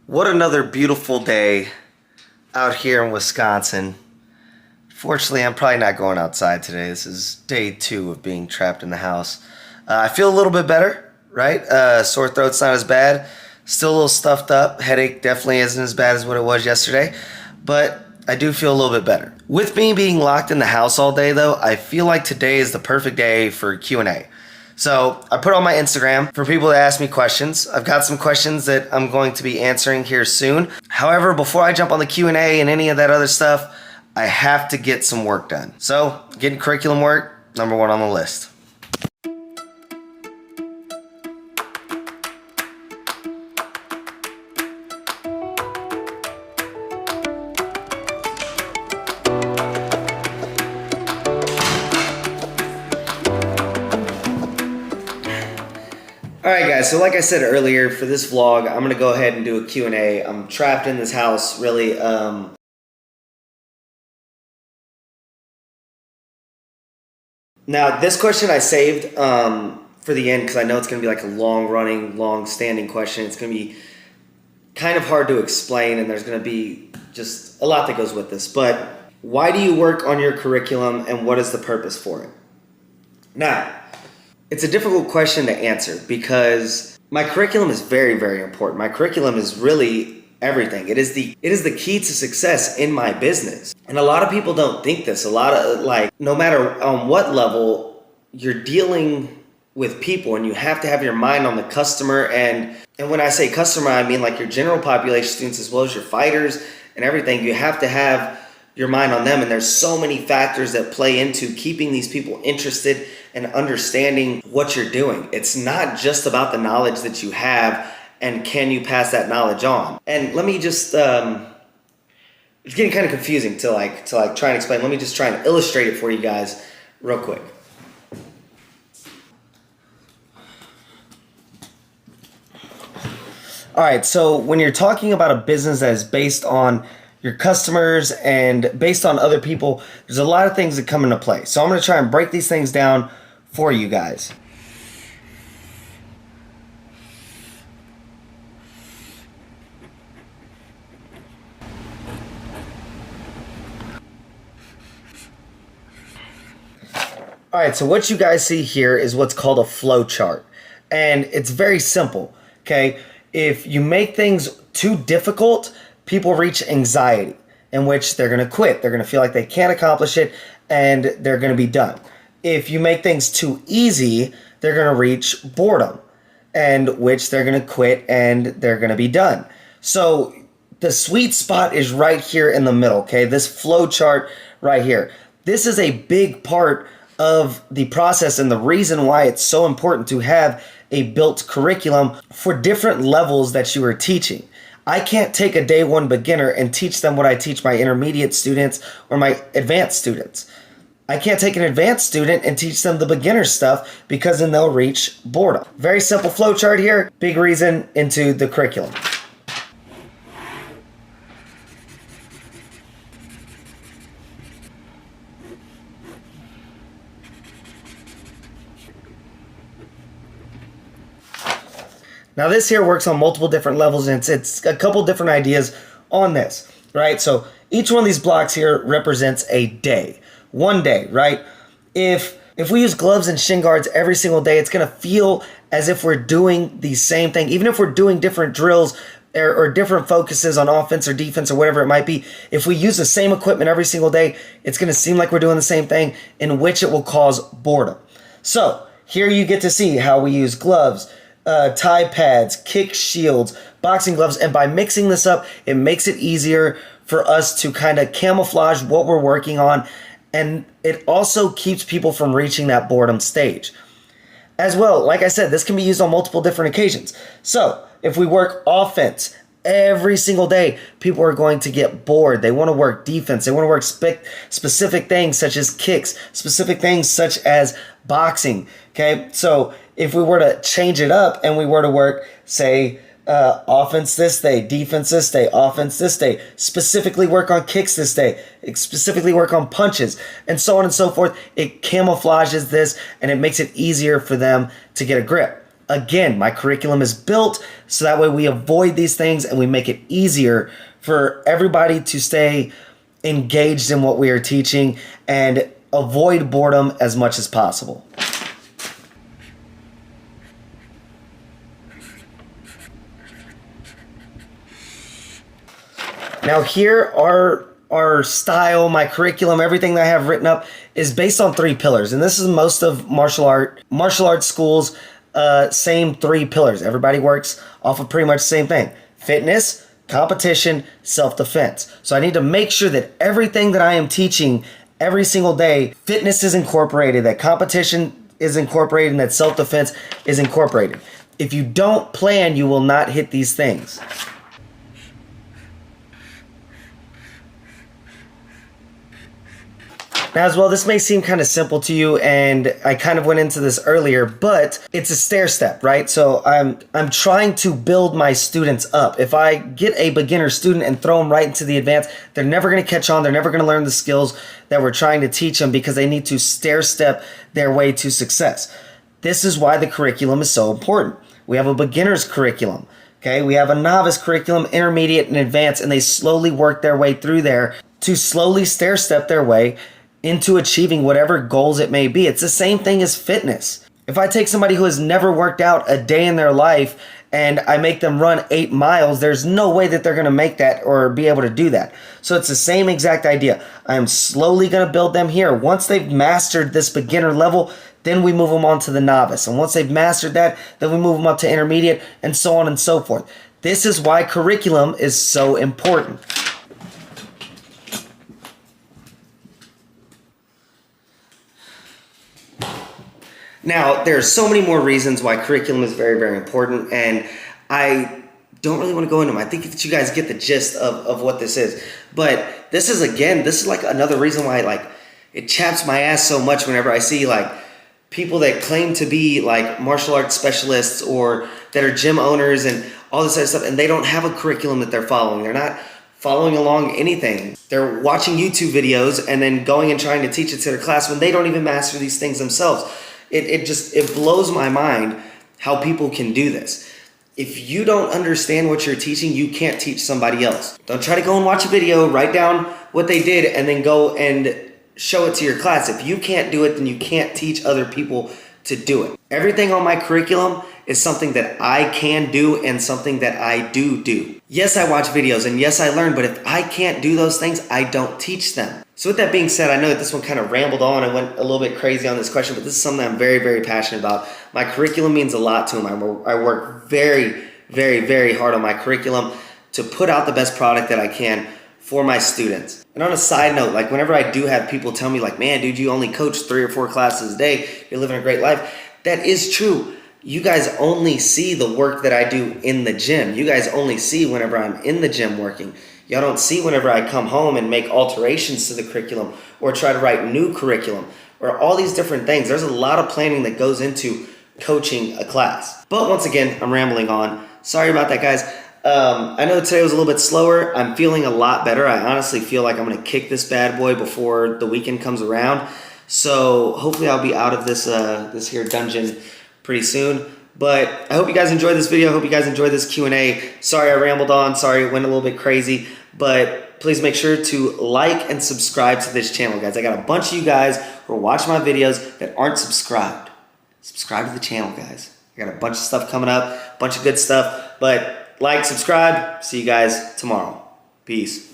What another beautiful day out here in Wisconsin. Fortunately, I'm probably not going outside today. This is day 2 of being trapped in the house. I feel a little bit better, right? Sore throat's not as bad. Still a little stuffed up. Headache definitely isn't as bad as what it was yesterday. But I do feel a little bit better. With me being locked in the house all day, though, I feel like today is the perfect day for Q&A. So I put on my Instagram for people to ask me questions. I've got some questions that I'm going to be answering here soon. However, before I jump on the Q&A and any of that other stuff, I have to get some work done. So getting curriculum work, number 1 on the list. Alright guys, so like I said earlier, for this vlog, I'm going to go ahead and do a Q&A. I'm trapped in this house, really. Now, this question I saved for the end because I know it's going to be like a long-running, long-standing question. It's going to be kind of hard to explain, and there's going to be just a lot that goes with this. But why do you work on your curriculum, and what is the purpose for it? Now, it's a difficult question to answer because my curriculum is very, very important. My curriculum is really everything. It is the key to success in my business. And a lot of people don't think this. A lot of, like, no matter on what level, you're dealing with people and you have to have your mind on the customer. And when I say customer, I mean like your general population students as well as your fighters and everything. You have to have your mind on them, and there's so many factors that play into keeping these people interested and understanding what you're doing. It's not just about the knowledge that you have and can you pass that knowledge on. And let me just it's getting kind of confusing to try and explain. Let me just try and illustrate it for you guys real quick. All right, so when you're talking about a business that is based on your customers and based on other people, there's a lot of things that come into play. So I'm going to try and break these things down for you guys. All right, so what you guys see here is what's called a flow chart. And it's very simple, okay? If you make things too difficult, people reach anxiety, in which they're going to quit. They're going to feel like they can't accomplish it, and they're going to be done. If you make things too easy, they're going to reach boredom, and which they're going to quit, and they're going to be done. So the sweet spot is right here in the middle, okay? This flow chart right here. This is a big part of the process and the reason why it's so important to have a built curriculum for different levels that you are teaching. I can't take a day 1 beginner and teach them what I teach my intermediate students or my advanced students. I can't take an advanced student and teach them the beginner stuff because then they'll reach boredom. Very simple flow chart here, big reason into the curriculum. Now this here works on multiple different levels, and it's a couple different ideas on this, right? So each one of these blocks here represents a day, 1 day, right? If we use gloves and shin guards every single day, it's gonna feel as if we're doing the same thing, even if we're doing different drills or different focuses on offense or defense or whatever it might be. If we use the same equipment every single day, it's gonna seem like we're doing the same thing, in which it will cause boredom. So here you get to see how we use gloves, tie pads, kick shields, boxing gloves, and by mixing this up, it makes it easier for us to kind of camouflage what we're working on, and it also keeps people from reaching that boredom stage. As well, like I said, this can be used on multiple different occasions. So if we work offense every single day, people are going to get bored. They want to work defense. They want to work specific things such as kicks, specific things such as boxing, okay? So if we were to change it up and we were to work, say, offense this day, defense this day, offense this day, specifically work on kicks this day, specifically work on punches, and so on and so forth, it camouflages this and it makes it easier for them to get a grip. Again, my curriculum is built so that way we avoid these things and we make it easier for everybody to stay engaged in what we are teaching and avoid boredom as much as possible. Now here our style, my curriculum, everything that I have written up is based on 3 pillars. And this is most of martial arts schools, same 3 pillars. Everybody works off of pretty much the same thing. Fitness, competition, self-defense. So I need to make sure that everything that I am teaching every single day, fitness is incorporated, that competition is incorporated, and that self-defense is incorporated. If you don't plan, you will not hit these things. Now as well, this may seem kind of simple to you, and I kind of went into this earlier, but it's a stair step, right? So I'm trying to build my students up. If I get a beginner student and throw them right into the advanced, they're never going to catch on. They're never going to learn the skills that we're trying to teach them because they need to stair step their way to success. This is why the curriculum is so important. We have a beginner's curriculum. Okay, we have a novice curriculum, intermediate, and advanced, and they slowly work their way through there to slowly stair step their way into achieving whatever goals it may be. It's the same thing as fitness. If I take somebody who has never worked out a day in their life and I make them run 8 miles, there's no way that they're going to make that or be able to do that. So it's the same exact idea. I am slowly going to build them here. Once they've mastered this beginner level, then we move them on to the novice. And once they've mastered that, then we move them up to intermediate, and so on and so forth. This is why curriculum is so important. Now, there's so many more reasons why curriculum is very, very important, and I don't really want to go into them. I think that you guys get the gist of what this is. But this is, again, this is like another reason why it chaps my ass so much whenever I see people that claim to be martial arts specialists or that are gym owners and all this other stuff, and they don't have a curriculum that they're following. They're not following along anything. They're watching YouTube videos and then going and trying to teach it to their class when they don't even master these things themselves. It blows my mind how people can do this. If you don't understand what you're teaching, you can't teach somebody else. Don't try to go and watch a video, write down what they did, and then go and show it to your class. If you can't do it, then you can't teach other people to do it. Everything on my curriculum is something that I can do and something that I do. Yes, I watch videos and yes, I learn, but if I can't do those things, I don't teach them. So with that being said, I know that this one kind of rambled on. I went a little bit crazy on this question, but this is something I'm very, very passionate about. My curriculum means a lot to them. I work very, very, very hard on my curriculum to put out the best product that I can for my students. And on a side note, whenever I do have people tell me man, dude, you only coach 3 or 4 classes a day, you're living a great life. That is true. You guys only see the work that I do in the gym. You guys only see whenever I'm in the gym working. Y'all don't see whenever I come home and make alterations to the curriculum or try to write new curriculum or all these different things. There's a lot of planning that goes into coaching a class. But once again, I'm rambling on. Sorry about that, guys. I know today was a little bit slower. I'm feeling a lot better. I honestly feel like I'm going to kick this bad boy before the weekend comes around. So hopefully I'll be out of this here dungeon pretty soon. But I hope you guys enjoyed this video. I hope you guys enjoyed this Q&A. Sorry I rambled on. Sorry it went a little bit crazy. But please make sure to like and subscribe to this channel, guys. I got a bunch of you guys who are watching my videos that aren't subscribed. Subscribe to the channel, guys. I got a bunch of stuff coming up, a bunch of good stuff. But like, subscribe. See you guys tomorrow. Peace.